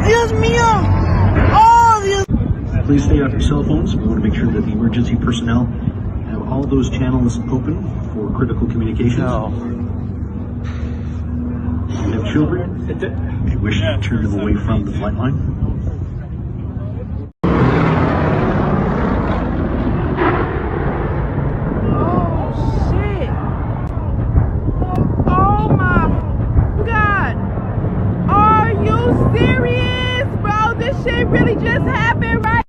Dios mío! Oh, Dios. Please stay off your cell phones. We want to make sure that the emergency personnel have all those channels open for critical communications. No. If you have children, may wish to turn them away from the flight line. Serious, bro? This shit really just happened, right?